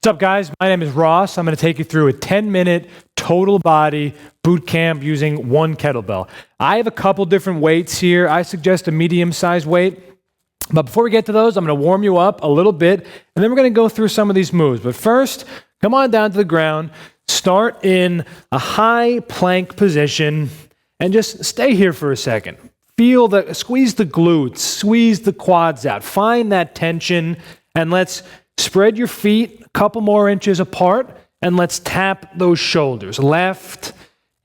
What's up, guys? My name is Ross. I'm going to take you through a 10-minute total body boot camp using one kettlebell. I have a couple different weights here. I suggest a medium-sized weight. But before we get to those, I'm going to warm you up a little bit, and then we're going to go through some of these moves. But first, come on down to the ground, start in a high plank position, and just stay here for a second. Squeeze the glutes, squeeze the quads out. Find that tension, and let's spread your feet a couple more inches apart, and let's tap those shoulders, left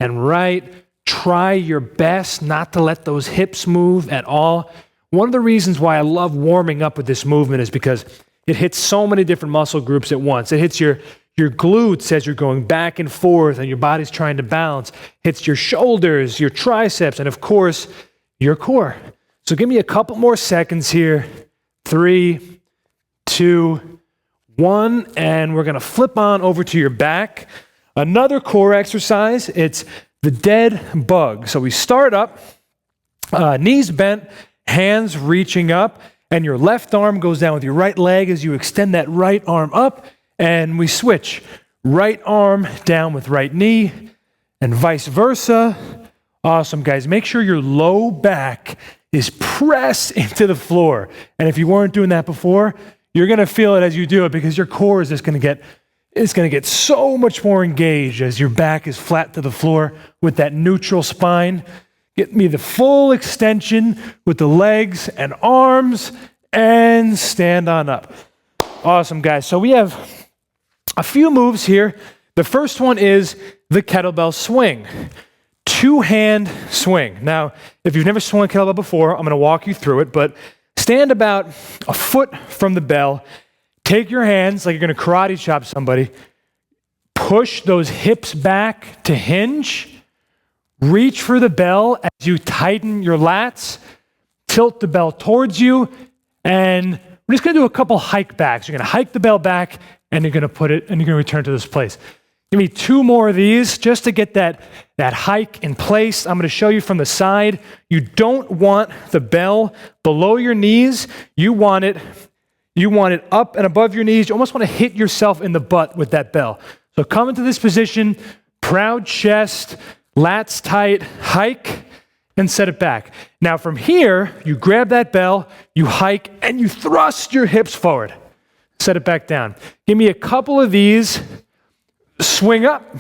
and right. Try your best not to let those hips move at all. One of the reasons why I love warming up with this movement is because it hits so many different muscle groups at once. It hits your glutes as you're going back and forth and your body's trying to balance. Hits your shoulders, your triceps, and of course, your core. So give me a couple more seconds here. 3, 2, 1, and we're going to flip on over to your back. Another core exercise, it's the dead bug. So we start up, knees bent, hands reaching up, and your left arm goes down with your right leg as you extend that right arm up, and we switch. Right arm down with right knee, and vice versa. Awesome, guys. Make sure your low back is pressed into the floor. And if you weren't doing that before, you're going to feel it as you do it because your core is just going to get so much more engaged as your back is flat to the floor with that neutral spine. Get me the full extension with the legs and arms and stand on up. Awesome, guys. So we have a few moves here. The first one is the kettlebell swing. Two-hand swing. Now, if you've never swung a kettlebell before, I'm going to walk you through it, but stand about a foot from the bell. Take your hands like you're going to karate chop somebody. Push those hips back to hinge. Reach for the bell as you tighten your lats. Tilt the bell towards you. And we're just going to do a couple hike backs. You're going to hike the bell back and you're going to put it and you're going to return to this place. Give me 2 more of these just to get that hike in place. I'm going to show you from the side. You don't want the bell below your knees. You want it up and above your knees. You almost want to hit yourself in the butt with that bell. So come into this position, proud chest, lats tight, hike, and set it back. Now from here, you grab that bell, you hike, and you thrust your hips forward. Set it back down. Give me a couple of these. Swing up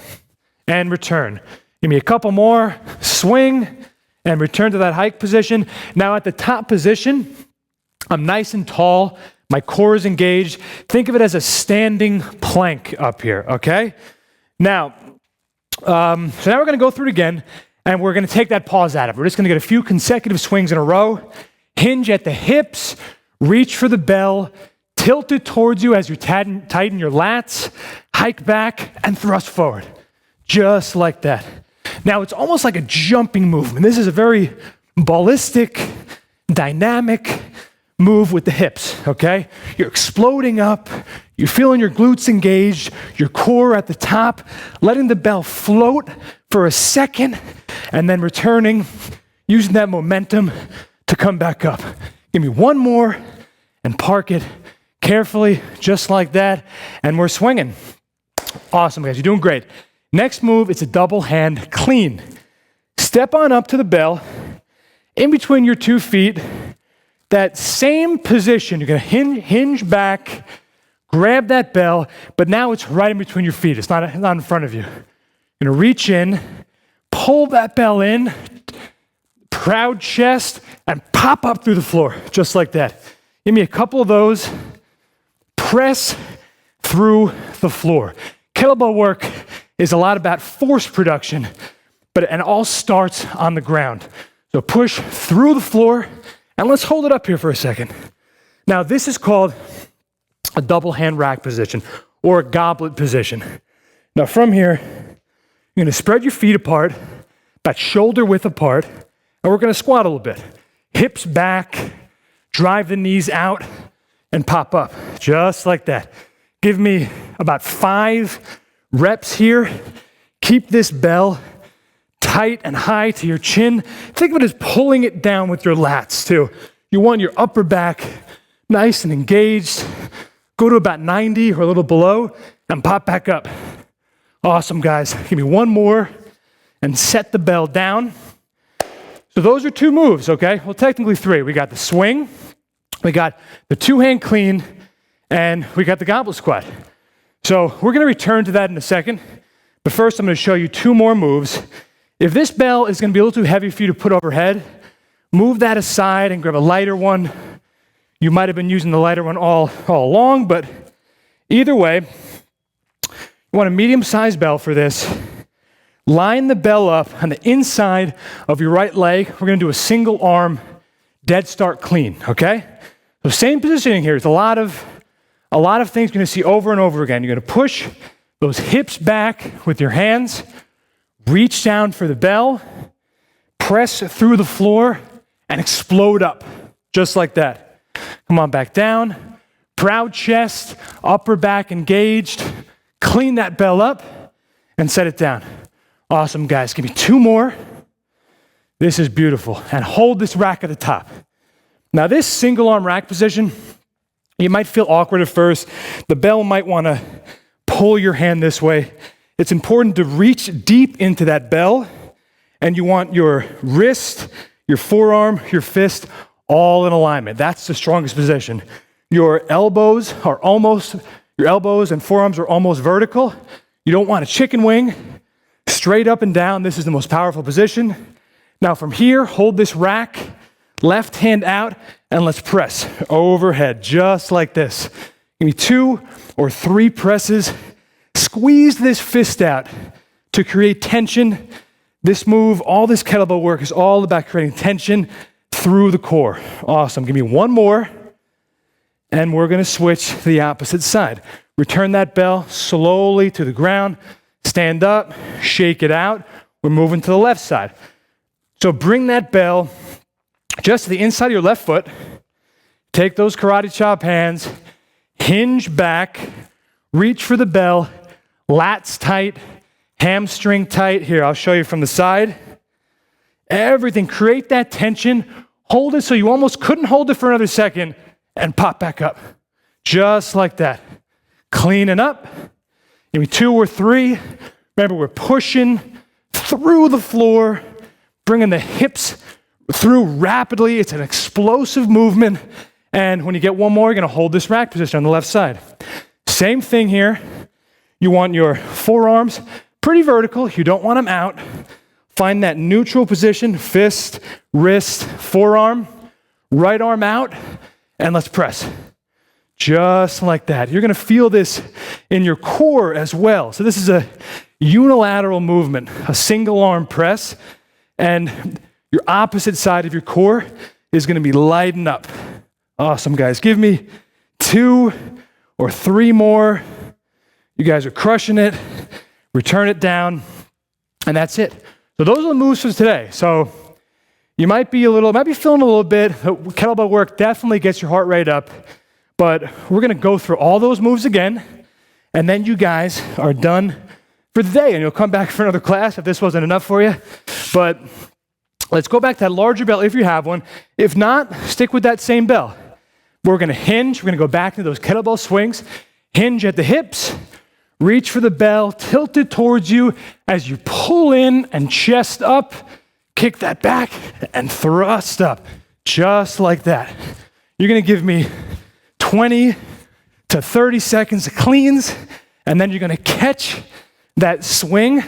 and return. Give me a couple more. Swing and return to that hike position. Now at the top position, I'm nice and tall. My core is engaged. Think of it as a standing plank up here, okay? Now, so now we're going to go through it again, and we're going to take that pause out of it. We're just going to get a few consecutive swings in a row. Hinge at the hips. Reach for the bell. Tilt it towards you as you tighten your lats, hike back, and thrust forward. Just like that. Now, it's almost like a jumping movement. This is a very ballistic, dynamic move with the hips, okay? You're exploding up. You're feeling your glutes engaged, your core at the top, letting the bell float for a second, and then returning, using that momentum to come back up. Give me one more and park it carefully, just like that, and we're swinging. Awesome, guys. You're doing great. Next move, it's a double hand clean. Step on up to the bell, in between your 2 feet, that same position. You're going to hinge back, grab that bell, but now it's right in between your feet. It's not in front of you. You're going to reach in, pull that bell in, proud chest, and pop up through the floor, just like that. Give me a couple of those. Press through the floor. Kettlebell work is a lot about force production, but it all starts on the ground. So push through the floor, and let's hold it up here for a second. Now, this is called a double hand rack position or a goblet position. Now, from here, you're going to spread your feet apart, about shoulder width apart, and we're going to squat a little bit. Hips back, drive the knees out, and pop up, just like that. Give me about 5 reps here. Keep this bell tight and high to your chin. Think of it as pulling it down with your lats too. You want your upper back nice and engaged. go to about 90 or a little below, and pop back up. Awesome, guys. Give me one more, and set the bell down. So those are 2 moves, okay? Well, technically 3. We got the swing, we got the 2-hand clean, and we got the goblet squat. So we're gonna return to that in a second, but first I'm gonna show you 2 more moves. If this bell is gonna be a little too heavy for you to put overhead, move that aside and grab a lighter one. You might have been using the lighter one all along, but either way, you want a medium-sized bell for this. Line the bell up on the inside of your right leg. We're gonna do a single arm dead start clean, okay? So same positioning here. There's a lot of things you're gonna see over and over again. You're gonna push those hips back with your hands, reach down for the bell, press through the floor, and explode up, just like that. Come on back down, proud chest, upper back engaged, clean that bell up, and set it down. Awesome, guys. Give me 2 more. This is beautiful. And hold this rack at the top. Now, this single arm rack position, you might feel awkward at first. The bell might want to pull your hand this way. It's important to reach deep into that bell, and you want your wrist, your forearm, your fist all in alignment. That's the strongest position. Your elbows and forearms are almost vertical. You don't want a chicken wing. Straight up and down, this is the most powerful position. Now from here, hold this rack, left hand out, and let's press overhead, just like this. Give me 2 or 3 presses. Squeeze this fist out to create tension. This move, all this kettlebell work is all about creating tension through the core. Awesome. Give me 1 more, and we're gonna switch to the opposite side. Return that bell slowly to the ground. Stand up, shake it out. We're moving to the left side. So bring that bell just to the inside of your left foot. Take those karate chop hands, hinge back, reach for the bell, lats tight, hamstring tight. Here, I'll show you from the side. Everything, create that tension. Hold it so you almost couldn't hold it for another second, and pop back up. Just like that. Cleaning up. Give me 2 or 3. Remember, we're pushing through the floor, bringing the hips through rapidly. It's an explosive movement. And when you get 1 more, you're gonna hold this rack position on the left side. Same thing here. You want your forearms pretty vertical. You don't want them out. Find that neutral position, fist, wrist, forearm, right arm out, and let's press. Just like that. You're gonna feel this in your core as well. So this is a unilateral movement, a single arm press, and your opposite side of your core is gonna be lighting up. Awesome, guys. Give me 2 or 3 more. You guys are crushing it. Return it down, and that's it. So those are the moves for today. So you might be feeling a little bit. Kettlebell work definitely gets your heart rate up. But we're gonna go through all those moves again, and then you guys are done for the day, and you'll come back for another class if this wasn't enough for you. But let's go back to that larger bell if you have one. If not, stick with that same bell. We're gonna hinge, we're gonna go back to those kettlebell swings, hinge at the hips, reach for the bell, tilt it towards you as you pull in and chest up, kick that back, and thrust up, just like that. You're gonna give me 20 to 30 seconds of cleans, and then you're gonna catch that swing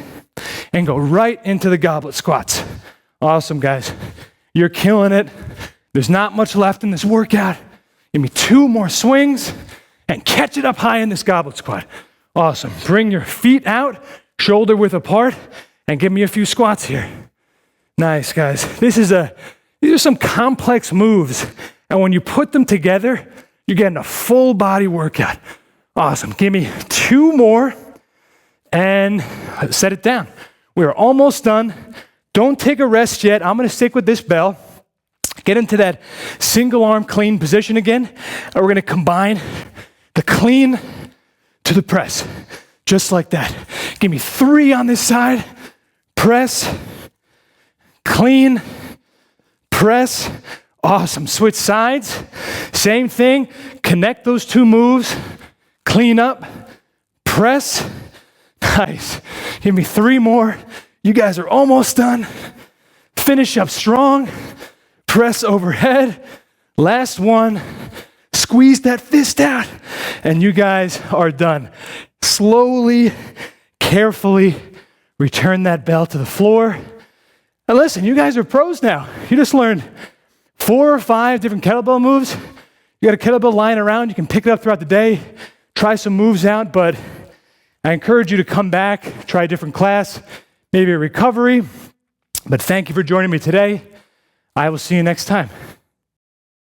and go right into the goblet squats. Awesome, guys. You're killing it. There's not much left in this workout. Give me 2 more swings and catch it up high in this goblet squat. Awesome. Bring your feet out, shoulder width apart, and give me a few squats here. Nice, guys. These are some complex moves, and when you put them together, you're getting a full body workout. Awesome. Give me 2 more and set it down. We're almost done. Don't take a rest yet. I'm gonna stick with this bell. Get into that single arm clean position again. And we're gonna combine the clean to the press, just like that. Give me 3 on this side. Press, clean, press. Awesome. Switch sides. Same thing. Connect those 2 moves. clean up, press. Nice. Give me 3 more. You guys are almost done. Finish up strong. Press overhead. Last one. Squeeze that fist out. And you guys are done. Slowly, carefully return that bell to the floor. And listen, you guys are pros now. You just learned 4 or 5 different kettlebell moves. You got a kettlebell lying around. You can pick it up throughout the day. Try some moves out, but I encourage you to come back, try a different class, maybe a recovery. But thank you for joining me today. I will see you next time.